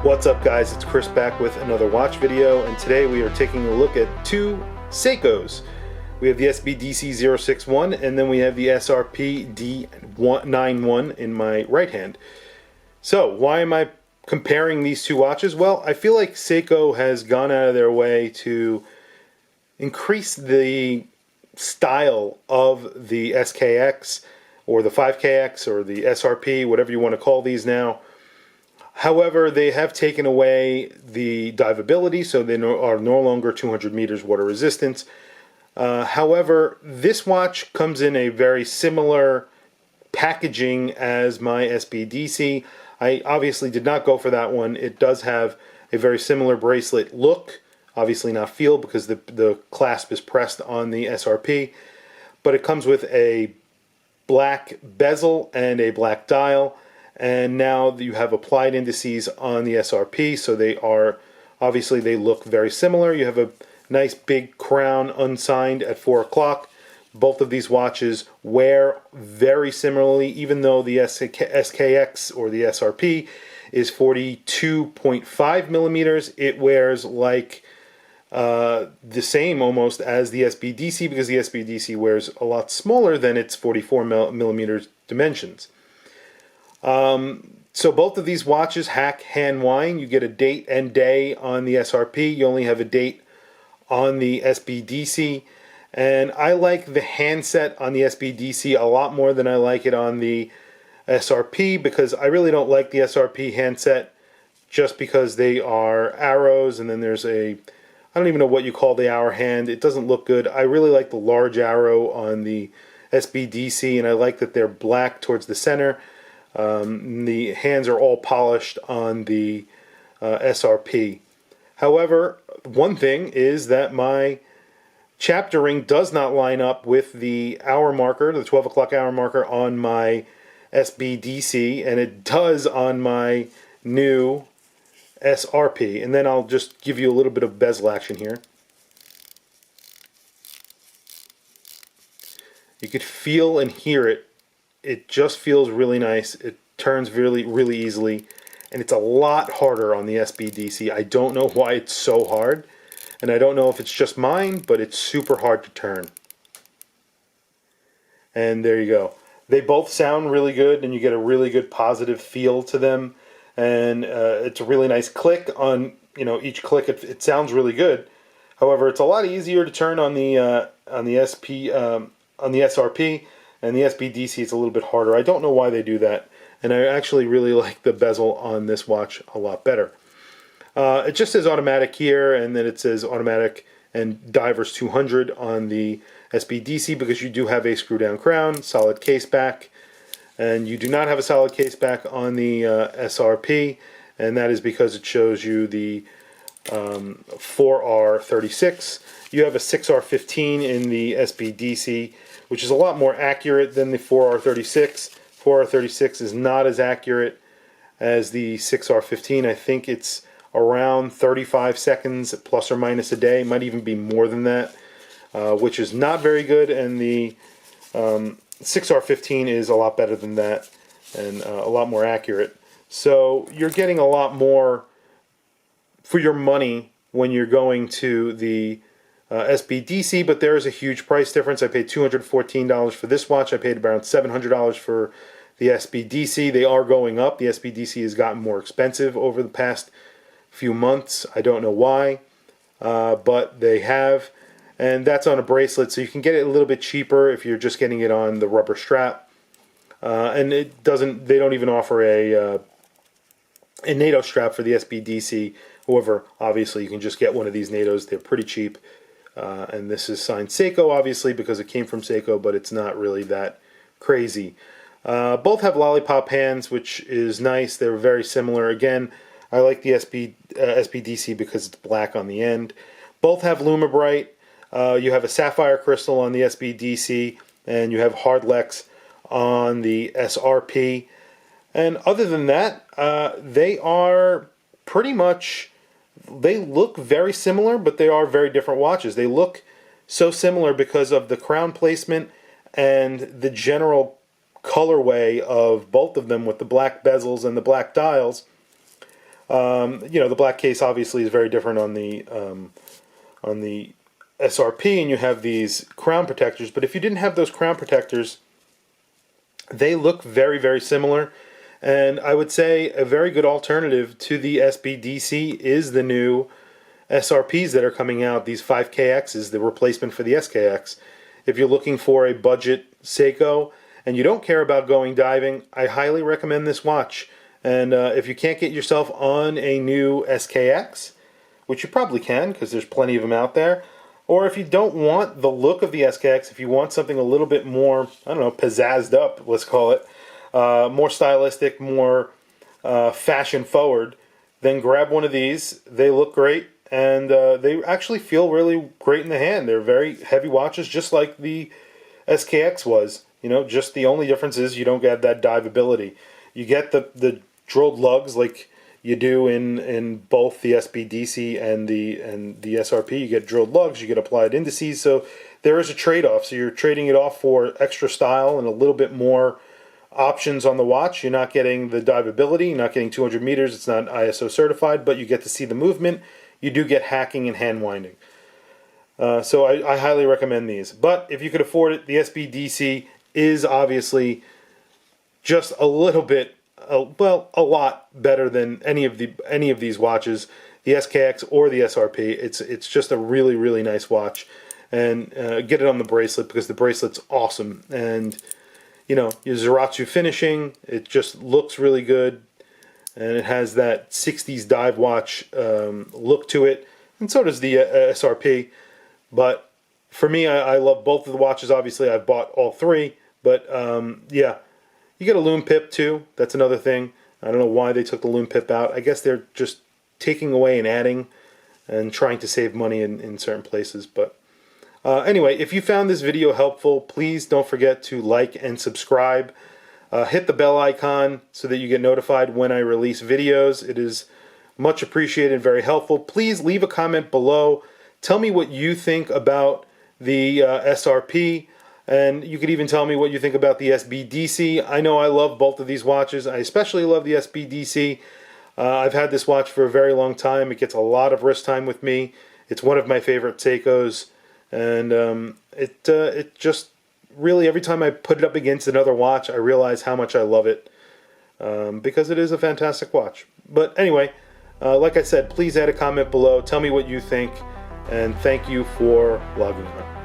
What's up, guys? It's Chris back with another watch video, and today we are taking a look at two Seikos. We have the SBDC061 and then we have the SRP D91 in my right hand. So why am I comparing these two watches? Well, I feel like Seiko has gone out of their way to increase the style of the SKX or the 5KX or the SRP, whatever you want to call these now. However, they have taken away the diveability, so they are no longer 200 meters water resistance. However, this watch comes in a very similar packaging as my SBDC. I obviously did not go for that one. It does have a very similar bracelet look, obviously not feel because the clasp is pressed on the SRP, but it comes with a black bezel and a black dial. And now you have applied indices on the SRP, so they look very similar. You have a nice big crown unsigned at 4 o'clock. Both of these watches wear very similarly, even though the SKX or the SRP is 42.5 millimeters. It wears like the same almost as the SBDC, because the SBDC wears a lot smaller than its 44 millimeters dimensions. So both of these watches hack hand wind. You get a date and day on the SRP. You only have a date on the SBDC. And I like the handset on the SBDC a lot more than I like it on the SRP, because I really don't like the SRP handset just because they are arrows, and then there's I don't even know what you call the hour hand. It doesn't look good. I really like the large arrow on the SBDC, and I like that they're black towards the center. The hands are all polished on the SRP. However, one thing is that my chapter ring does not line up with the hour marker, the 12 o'clock hour marker on my SBDC, and it does on my new SRP. And then I'll just give you a little bit of bezel action here. You could feel and hear it. It just feels really nice. It turns really, really easily, and it's a lot harder on the SBDC. I don't know why it's so hard, and I don't know if it's just mine, but it's super hard to turn. And there you go. They both sound really good, and you get a really good positive feel to them, and it's a really nice click on each click. It sounds really good. However, it's a lot easier to turn on the SRP. And the SBDC is a little bit harder. I don't know why they do that. And I actually really like the bezel on this watch a lot better. It just says automatic here, and then it says automatic and divers 200 on the SBDC, because you do have a screw down crown, solid case back, and you do not have a solid case back on the SRP, and that is because it shows you the 4R36. You have a 6R15 in the SBDC, which is a lot more accurate than the 4R36. 4R36 is not as accurate as the 6R15. I think it's around 35 seconds plus or minus a day. It might even be more than that, which is not very good. And the 6R15 is a lot better than that and a lot more accurate. So you're getting a lot more for your money when you're going to the SBDC, but there is a huge price difference. I paid $214 for this watch. I paid around $700 for the SBDC. They are going up. The SBDC has gotten more expensive over the past few months. I don't know why, but they have, and that's on a bracelet, so you can get it a little bit cheaper if you're just getting it on the rubber strap. And they don't even offer a NATO strap for the SBDC. However, obviously you can just get one of these NATOs. They're pretty cheap. And this is signed Seiko, obviously, because it came from Seiko, but it's not really that crazy. Both have lollipop hands, which is nice. They're very similar. Again, I like the SBDC because it's black on the end. Both have Lumibrite. You have a sapphire crystal on the SBDC, and you have Hardlex on the SRP. And other than that, they are pretty much... They look very similar, but they are very different watches. They look so similar because of the crown placement and the general colorway of both of them with the black bezels and the black dials. You know, the black case obviously is very different on the SRP, and you have these crown protectors. But if you didn't have those crown protectors, they look very, very similar. And I would say a very good alternative to the SBDC is the new SRPs that are coming out, these 5KXs, the replacement for the SKX. If you're looking for a budget Seiko and you don't care about going diving, I highly recommend this watch. And if you can't get yourself on a new SKX, which you probably can because there's plenty of them out there, or if you don't want the look of the SKX, if you want something a little bit more, I don't know, pizzazzed up, let's call it, more stylistic, more fashion forward, then grab one of these. They look great, and they actually feel really great in the hand. They're very heavy watches, just like the SKX was. You know, just the only difference is you don't get that dive ability. You get the drilled lugs like you do in both the SBDC and the SRP. You get drilled lugs, you get applied indices, so there is a trade-off. So you're trading it off for extra style and a little bit more options on the watch. You're not getting the dive ability, you're not getting 200 meters, it's not ISO certified, but you get to see the movement. You do get hacking and hand winding. So I highly recommend these. But if you could afford it, the SBDC is obviously just a little bit, well, a lot better than any of these watches, the SKX or the SRP. It's just a really, really nice watch, and get it on the bracelet because the bracelet's awesome. And you know, your Zaratsu finishing, it just looks really good, and it has that 60s dive watch look to it, and so does the SRP. But for me, I love both of the watches. Obviously, I've bought all three, but yeah, you get a lume pip too. That's another thing. I don't know why they took the lume pip out. I guess they're just taking away and adding and trying to save money in certain places. But anyway, if you found this video helpful, please don't forget to like and subscribe. Hit the bell icon so that you get notified when I release videos. It is much appreciated, very helpful. Please leave a comment below. Tell me what you think about the SRP, and you could even tell me what you think about the SBDC. I know I love both of these watches. I especially love the SBDC. I've had this watch for a very long time. It gets a lot of wrist time with me. It's one of my favorite Seikos, and it just really, every time I put it up against another watch, I realize how much I love it, because it is a fantastic watch. But anyway, like I said, please add a comment below. Tell me what you think, and thank you for logging on.